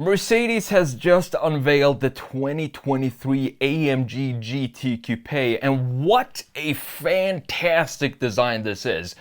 Mercedes has just unveiled the 2023 AMG GT Coupe, and what a fantastic design this is.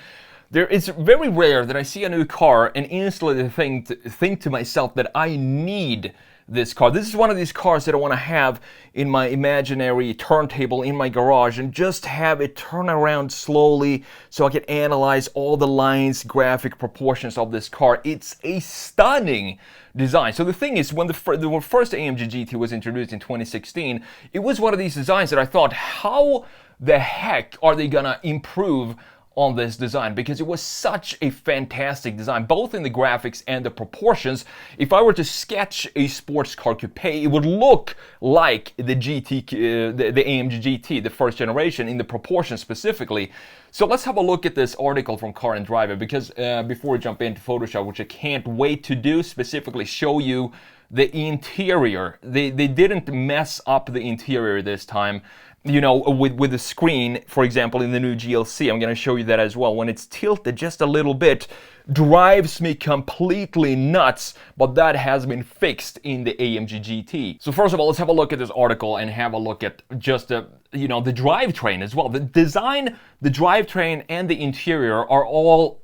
It's very rare that I see a new car and instantly think to myself that I need this car. This is one of these cars that I want to have in my imaginary turntable in my garage and just have it turn around slowly so I can analyze all the lines, graphic proportions of this car. It's a stunning design. So the thing is, when the first AMG GT was introduced in 2016, it was one of these designs that I thought, how the heck are they gonna improve on this design, because it was such a fantastic design, both in the graphics and the proportions. If I were to sketch a sports car coupe, it would look like the AMG GT, the first generation, in the proportions specifically. So let's have a look at this article from Car and Driver, because before we jump into Photoshop, which I can't wait to do, specifically show you the interior. They didn't mess up the interior this time. You know, with the screen, for example, in the new GLC, I'm going to show you that as well. When it's tilted just a little bit, drives me completely nuts, but that has been fixed in the AMG GT. So first of all, let's have a look at this article and have a look at just the drivetrain as well. The design, the drivetrain, and the interior are all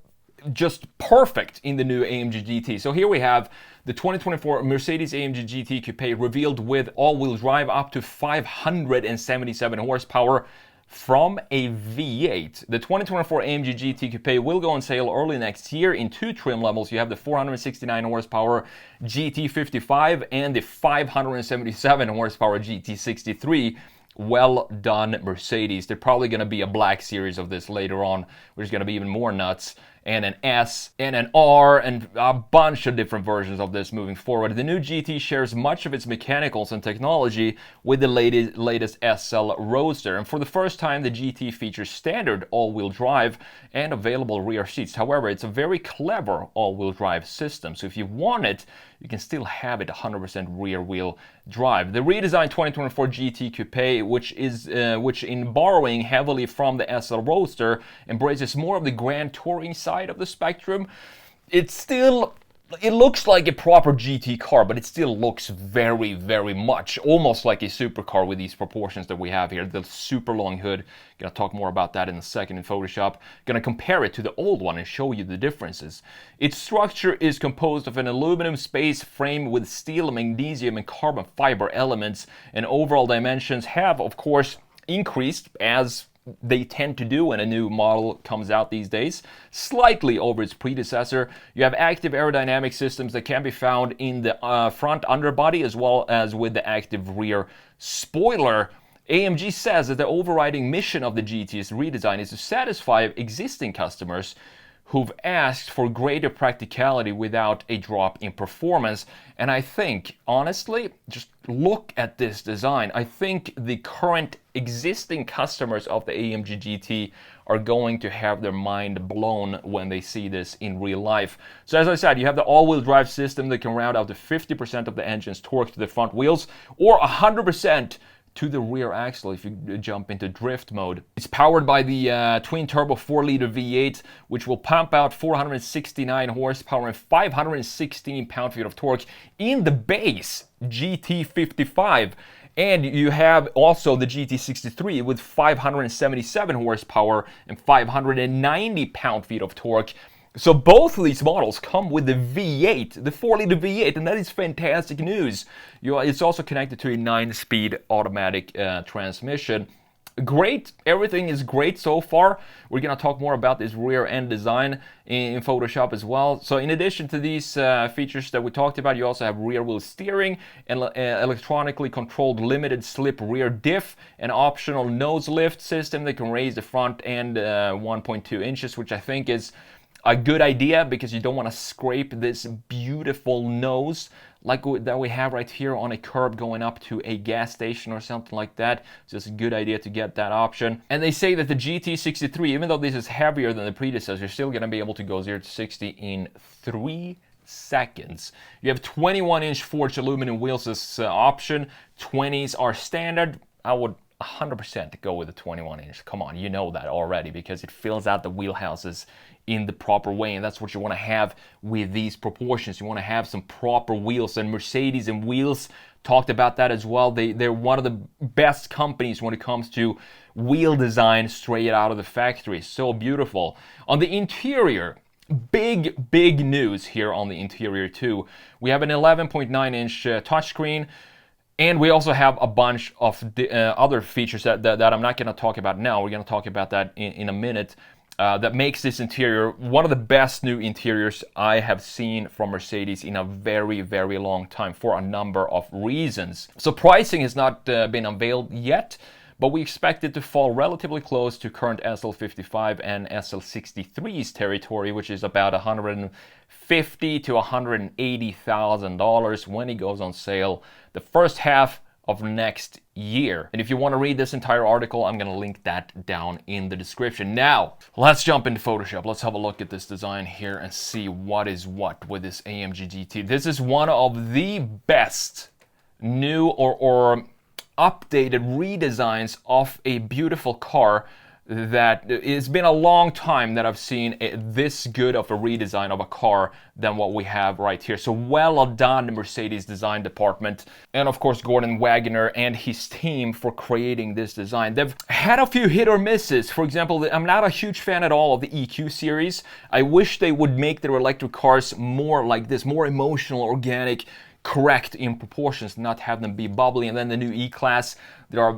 just perfect in the new AMG GT. So here we have the 2024 Mercedes AMG GT Coupe revealed with all-wheel drive up to 577 horsepower from a V8. The 2024 AMG GT Coupe will go on sale early next year in two trim levels. You have the 469 horsepower GT55 and the 577 horsepower GT63. Well done, Mercedes. They're probably going to be a black series of this later on, which is going to be even more nuts, and an S and an R and a bunch of different versions of this moving forward. The new GT shares much of its mechanicals and technology with the latest SL Roadster, and for the first time the GT features standard all-wheel drive and available rear seats. However, it's a very clever all-wheel drive system, so if you want it, you can still have it 100% rear-wheel drive. The redesigned 2024 GT Coupe, which in borrowing heavily from the SL Roadster, embraces more of the grand touring side of the spectrum. It looks like a proper GT car, but it still looks very, very much almost like a supercar with these proportions that we have here. The super long hood. Gonna talk more about that in a second in Photoshop. Gonna compare it to the old one and show you the differences. Its structure is composed of an aluminum space frame with steel, magnesium, and carbon fiber elements, and overall dimensions have, of course, increased as they tend to do when a new model comes out these days, slightly over its predecessor. You have active aerodynamic systems that can be found in the front underbody as well as with the active rear spoiler. AMG says that the overriding mission of the GT's redesign is to satisfy existing customers who've asked for greater practicality without a drop in performance. And I think, honestly, just look at this design. I think the current existing customers of the AMG GT are going to have their mind blown when they see this in real life. So as I said, you have the all-wheel drive system that can route out to 50% of the engine's torque to the front wheels, or 100% to the rear axle if you jump into drift mode. It's powered by the twin-turbo 4-liter V8, which will pump out 469 horsepower and 516 pound-feet of torque in the base GT55. And you have also the GT63 with 577 horsepower and 590 pound-feet of torque. So both of these models come with the V8, the 4-liter V8, and that is fantastic news. It's also connected to a 9-speed automatic transmission. Great, everything is great so far. We're going to talk more about this rear end design in Photoshop as well. So in addition to these features that we talked about, you also have rear wheel steering and electronically controlled limited slip rear diff, an optional nose lift system that can raise the front end 1.2 inches, which I think is a good idea because you don't want to scrape this beautiful nose like that we have right here on a curb going up to a gas station or something like that. So it's a good idea to get that option. And they say that the GT63, even though this is heavier than the predecessor, you're still going to be able to go 0 to 60 in 3 seconds. You have 21-inch forged aluminum wheels as option. 20s are standard. I would 100% go with the 21 inch. Come on, you know that already, because it fills out the wheelhouses in the proper way, and that's what you want to have with these proportions. You want to have some proper wheels, and Mercedes and wheels talked about that as well. They're one of the best companies when it comes to wheel design straight out of the factory. So beautiful. On the interior, big news here on the interior too. We have an 11.9 inch touchscreen. And we also have a bunch of other features that I'm not going to talk about now. We're going to talk about that in a minute. That makes this interior one of the best new interiors I have seen from Mercedes in a very long time, for a number of reasons. So pricing has not been unveiled yet, but we expect it to fall relatively close to current SL55 and SL63's territory, which is about $150,000 to $180,000 when it goes on sale the first half of next year. And if you want to read this entire article, I'm going to link that down in the description. Now, let's jump into Photoshop. Let's have a look at this design here and see what is what with this AMG GT. This is one of the best new or updated redesigns of a beautiful car that it's been a long time that I've seen this good of a redesign of a car than what we have right here. So well done, the Mercedes design department, and of course Gordon Wagoner and his team for creating this design. They've had a few hit or misses. For example, I'm not a huge fan at all of the EQ series. I wish they would make their electric cars more like this, more emotional, organic, correct in proportions, not have them be bubbly. And then the new E-Class, there are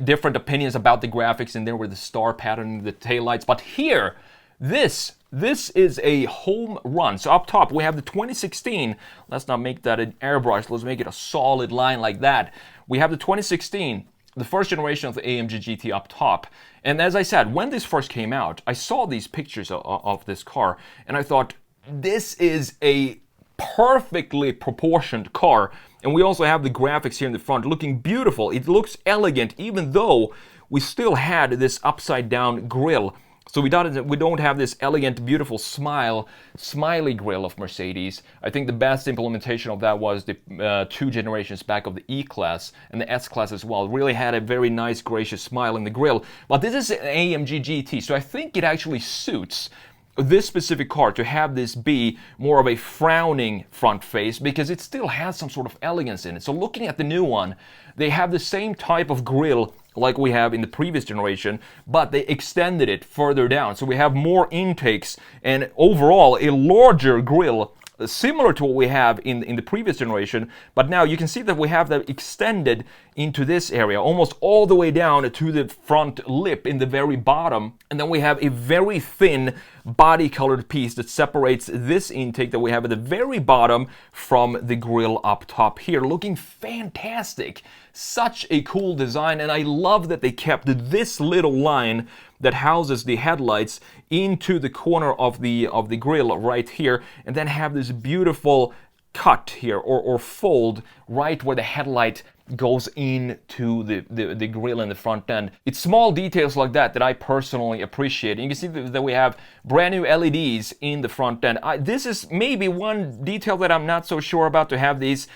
different opinions about the graphics in there with the star pattern, the taillights. But here, this is a home run. So up top we have the 2016. Let's not make that an airbrush. Let's make it a solid line like that. We have the 2016, the first generation of the AMG GT up top. And as I said, when this first came out, I saw these pictures of this car, and I thought, this is a perfectly proportioned car. And we also have the graphics here in the front looking beautiful. It looks elegant, even though we still had this upside down grille. So we don't have this elegant, beautiful smiley grille of Mercedes. I think the best implementation of that was the 2 generations back of the E-Class and the S-Class as well. It really had a very nice, gracious smile in the grille. But this is an AMG GT, so I think it actually suits this specific car to have this be more of a frowning front face, because it still has some sort of elegance in it. So looking at the new one, they have the same type of grille like we have in the previous generation, but they extended it further down. So we have more intakes and overall a larger grille, similar to what we have in the previous generation, but now you can see that we have that extended into this area, almost all the way down to the front lip in the very bottom. And then we have a very thin body colored piece that separates this intake that we have at the very bottom from the grille up top here, looking fantastic. Such a cool design, and I love that they kept this little line that houses the headlights into the corner of the grille right here, and then have this beautiful cut here or fold right where the headlight goes into the grille in the front end. It's small details like that I personally appreciate. And you can see that we have brand new LEDs in the front end. This is maybe one detail that I'm not so sure about, to have these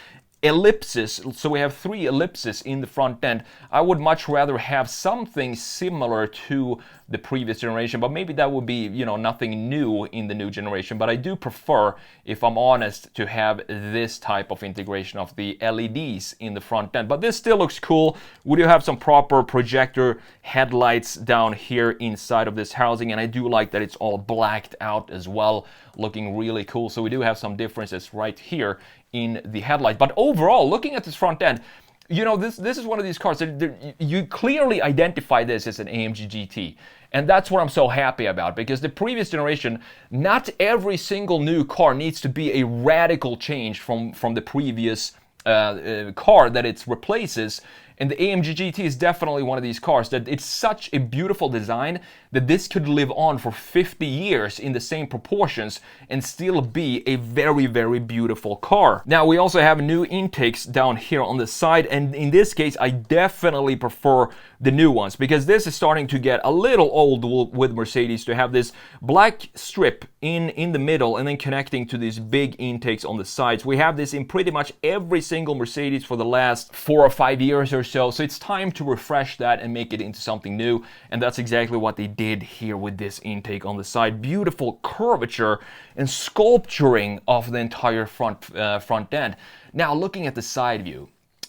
ellipses. So we have 3 ellipses in the front end. I would much rather have something similar to the previous generation, but maybe that would be, nothing new in the new generation. But I do prefer, if I'm honest, to have this type of integration of the LEDs in the front end. But this still looks cool. We do have some proper projector headlights down here inside of this housing, and I do like that it's all blacked out as well, looking really cool. So we do have some differences right here in the headlight. But overall, looking at this front end, this is one of these cars that you clearly identify this as an AMG GT. And that's what I'm so happy about, because the previous generation, not every single new car needs to be a radical change from the previous car that it replaces. And the AMG GT is definitely one of these cars that it's such a beautiful design that this could live on for 50 years in the same proportions and still be a very, very beautiful car. Now, we also have new intakes down here on the side, and in this case, I definitely prefer the new ones, because this is starting to get a little old with Mercedes to have this black strip in the middle and then connecting to these big intakes on the sides. We have this in pretty much every single Mercedes for the last 4 or 5 years or so. So it's time to refresh that and make it into something new. And that's exactly what they did here with this intake on the side. Beautiful curvature and sculpturing of the entire front end. Now, looking at the side view,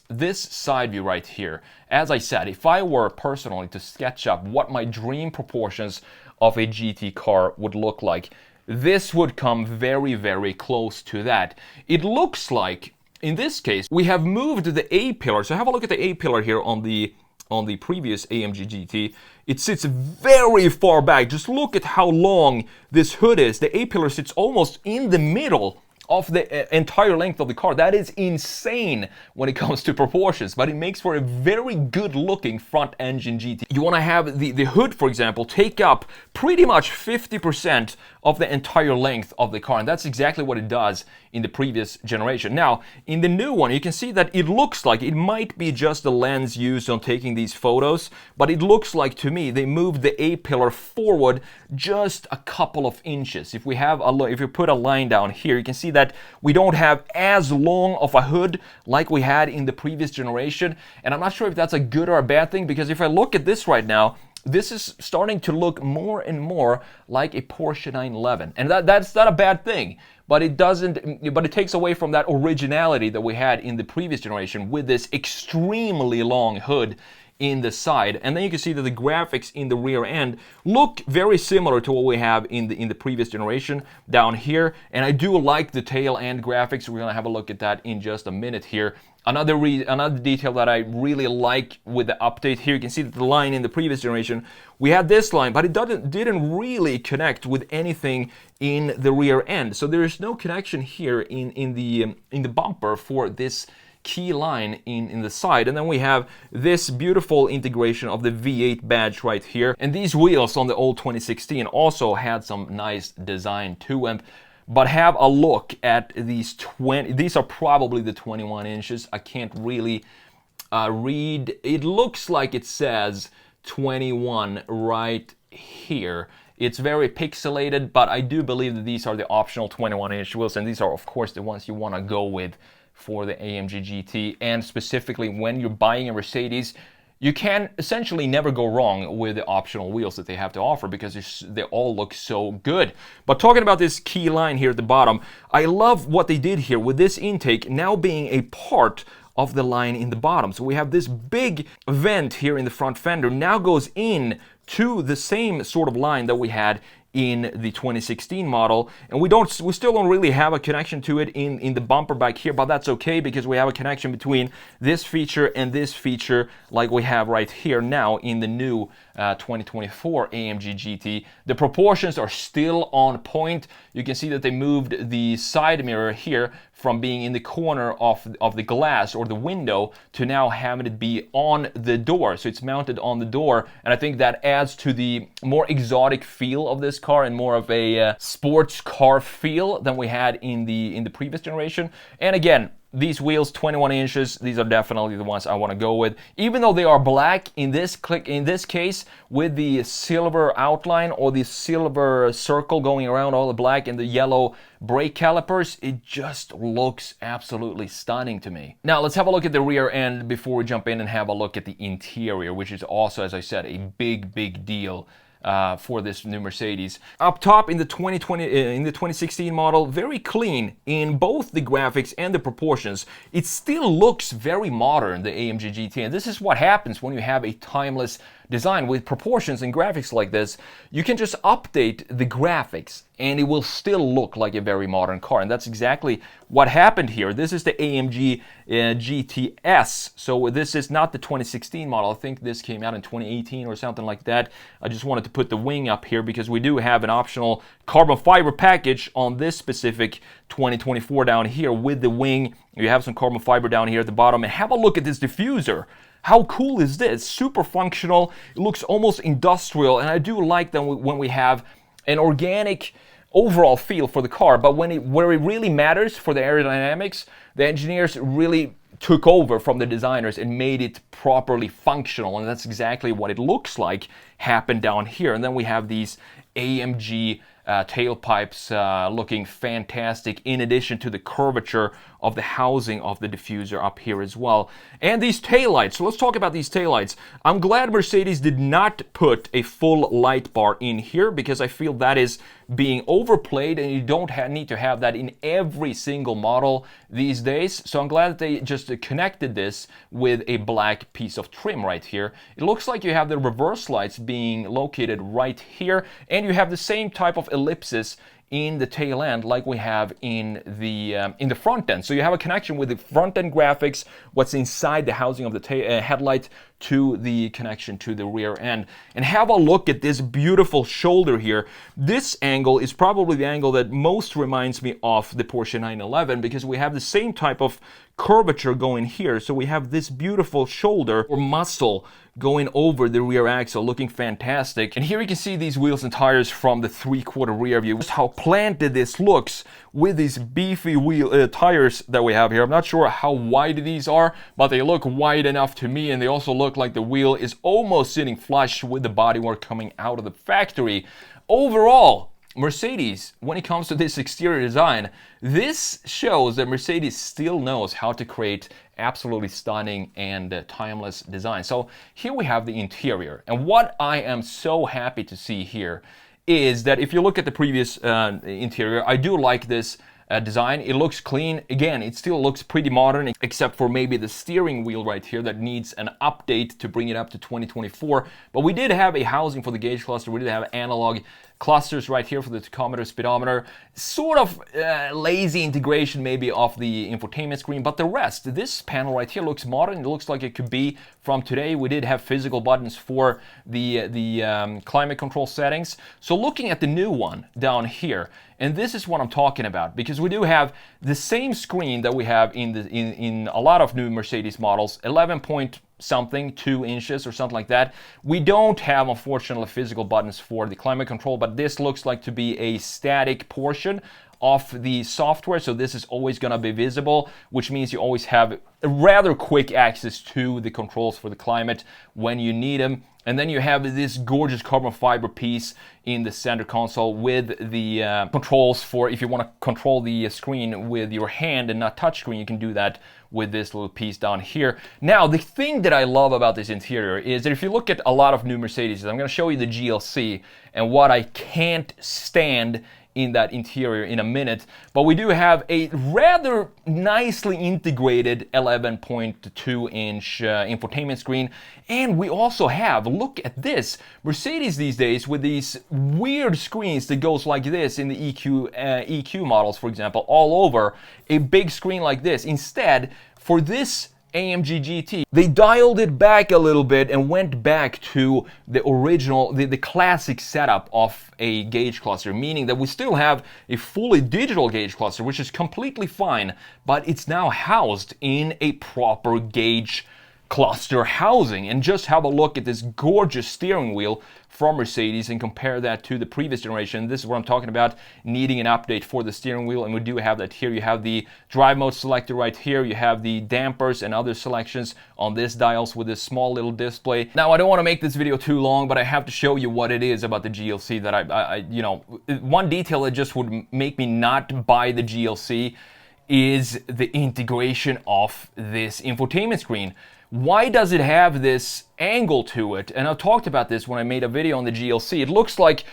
this side view right here, as I said, if I were personally to sketch up what my dream proportions of a GT car would look like, this would come very, very close to that. It looks like, in this case, we have moved the A-pillar. So have a look at the A-pillar here on the previous AMG GT. It sits very far back. Just look at how long this hood is. The A-pillar sits almost in the middle of the entire length of the car. That is insane when it comes to proportions, but it makes for a very good looking front engine GT. You want to have the hood, for example, take up pretty much 50% of the entire length of the car, and that's exactly what it does in the previous generation. Now, in the new one, you can see that it looks like it might be just the lens used on taking these photos, but it looks like, to me, they moved the A-pillar forward just a couple of inches. If you put a line down here, you can see that we don't have as long of a hood like we had in the previous generation, and I'm not sure if that's a good or a bad thing, because if I look at this right now, this is starting to look more and more like a Porsche 911, and that's not a bad thing, but it takes away from that originality that we had in the previous generation with this extremely long hood in the side. And then you can see that the graphics in the rear end look very similar to what we have in the previous generation down here, and I do like the tail end graphics. We're gonna have a look at that in just a minute here. Another detail that I really like with the update here, you can see that the line in the previous generation, we had this line, but it didn't really connect with anything in the rear end. So there is no connection here in the bumper for this key line in the side. And then we have this beautiful integration of the V8 badge right here. And these wheels on the old 2016 also had some nice design to them. But have a look at these these are probably the 21 inches. I can't really read. It looks like it says 21 right here. It's very pixelated, but I do believe that these are the optional 21-inch wheels, and these are, of course, the ones you want to go with for the AMG GT. And specifically, when you're buying a Mercedes, you can essentially never go wrong with the optional wheels that they have to offer, because they all look so good. But talking about this key line here at the bottom, I love what they did here with this intake now being a part of the line in the bottom. So we have this big vent here in the front fender now goes in to the same sort of line that we had in the 2016 model, and we still don't really have a connection to it in the bumper back here, but that's okay, because we have a connection between this feature and this feature like we have right here now in the new 2024 AMG GT. The proportions are still on point. You can see that they moved the side mirror here from being in the corner of the glass or the window to now having it be on the door. So it's mounted on the door, and I think that adds to the more exotic feel of this car and more of a sports car feel than we had in the previous generation. And again, these wheels, 21 inches, these are definitely the ones I want to go with. Even though they are black in this case, with the silver outline or the silver circle going around all the black and the yellow brake calipers, it just looks absolutely stunning to me. Now let's have a look at the rear end before we jump in and have a look at the interior, which is also, as I said, a big deal for this new Mercedes. Up top in the 2016 model, very clean in both the graphics and the proportions. It still looks very modern, the AMG GT, and this is what happens when you have a timeless design with proportions and graphics like this. You can just update the graphics and it will still look like a very modern car, and that's exactly what happened here. This is the AMG GTS, so this is not the 2016 model. I think this came out in 2018 or something like that. I just wanted to put the wing up here because we do have an optional carbon fiber package on this specific 2024 down here with the wing. You have some carbon fiber down here at the bottom, and have a look at this diffuser. How cool is this? Super functional. It looks almost industrial, and I do like that when we have an organic overall feel for the car, but where it really matters for the aerodynamics, the engineers really took over from the designers and made it properly functional, and that's exactly what it looks like happened down here. And then we have these AMG tailpipes looking fantastic, in addition to the curvature of the housing of the diffuser up here as well. And these taillights. So let's talk about these taillights. I'm glad Mercedes did not put a full light bar in here, because I feel that is being overplayed, and you don't need to have that in every single model these days. So I'm glad that they just connected this with a black piece of trim right here. It looks like you have the reverse lights being located right here, and you have the same type of ellipsis in the tail end like we have in the front end. So you have a connection with the front end graphics, what's inside the housing of the headlight, to the connection to the rear end. And have a look at this beautiful shoulder here. This angle is probably the angle that most reminds me of the Porsche 911, because we have the same type of curvature going here. So we have this beautiful shoulder or muscle going over the rear axle, looking fantastic. And here you can see these wheels and tires from the 3/4 rear view. Just how planted this looks with these beefy wheel tires that we have here. I'm not sure how wide these are, but they look wide enough to me, and they also look like the wheel is almost sitting flush with the bodywork coming out of the factory. Overall, Mercedes, when it comes to this exterior design, this shows that Mercedes still knows how to create absolutely stunning and timeless design. So here we have the interior, and what I am so happy to see here is that if you look at the previous interior, I do like this design. It looks clean. Again, it still looks pretty modern, except for maybe the steering wheel right here that needs an update to bring it up to 2024. But we did have a housing for the gauge cluster. We did have analog clusters right here for the tachometer, speedometer. Sort of lazy integration maybe of the infotainment screen, but the rest, this panel right here looks modern. It looks like it could be from today. We did have physical buttons for the climate control settings. So looking at the new one down here, and this is what I'm talking about, because we do have the same screen that we have in a lot of new Mercedes models, 11 point something, 2 inches or something like that. We don't have, unfortunately, physical buttons for the climate control, but this looks like to be a static portion of the software, so this is always going to be visible, which means you always have a rather quick access to the controls for the climate when you need them. And then you have this gorgeous carbon fiber piece in the center console with the controls for if you want to control the screen with your hand and not touch screen, you can do that with this little piece down here. Now, the thing that I love about this interior is that if you look at a lot of new Mercedes, I'm going to show you the GLC and what I can't stand in that interior in a minute, but we do have a rather nicely integrated 11.2 inch infotainment screen, and we also have, look at this, Mercedes these days with these weird screens that goes like this in the EQ models, for example, all over, a big screen like this. Instead, for this AMG GT, they dialed it back a little bit and went back to the original, the classic setup of a gauge cluster, meaning that we still have a fully digital gauge cluster, which is completely fine, but it's now housed in a proper gauge cluster housing. And just have a look at this gorgeous steering wheel from Mercedes and compare that to the previous generation. This is what I'm talking about, needing an update for the steering wheel, and we do have that here. You have the drive mode selector right here. You have the dampers and other selections on this dials with this small little display. Now, I don't want to make this video too long, but I have to show you what it is about the GLC that I you know, one detail that just would make me not buy the GLC is the integration of this infotainment screen. Why does it have this angle to it? And I talked about this when I made a video on the GLC. It looks like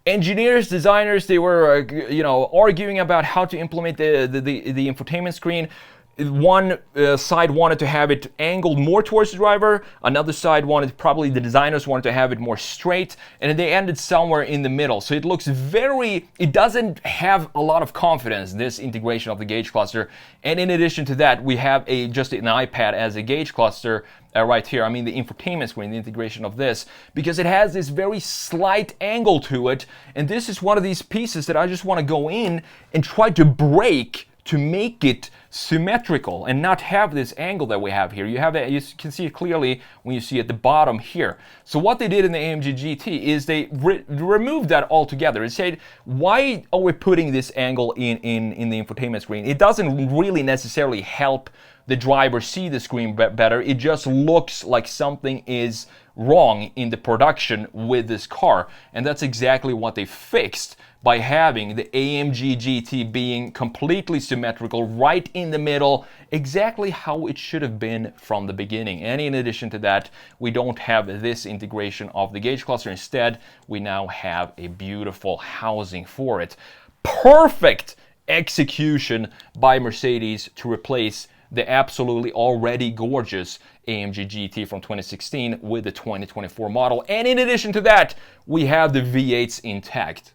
engineers, designers, they were you know, arguing about how to implement the infotainment screen. One side wanted to have it angled more towards the driver, another side wanted, probably the designers wanted to have it more straight, and they ended somewhere in the middle. So it looks very, it doesn't have a lot of confidence, this integration of the gauge cluster. And in addition to that, we have just an iPad as a gauge cluster right here. I mean the infotainment screen, the integration of this, because it has this very slight angle to it. And this is one of these pieces that I just want to go in and try to break to make it symmetrical and not have this angle that we have here. You have that, you can see it clearly when you see at the bottom here. So what they did in the AMG GT is they removed that altogether. It said, why are we putting this angle in the infotainment screen? It doesn't really necessarily help the driver see the screen better. It just looks like something is wrong in the production with this car, and that's exactly what they fixed by having the AMG GT being completely symmetrical right in the middle, exactly how it should have been from the beginning. And in addition to that, we don't have this integration of the gauge cluster. Instead, we now have a beautiful housing for it. Perfect execution by Mercedes to replace the absolutely already gorgeous AMG GT from 2016 with the 2024 model. And in addition to that, we have the V8s intact.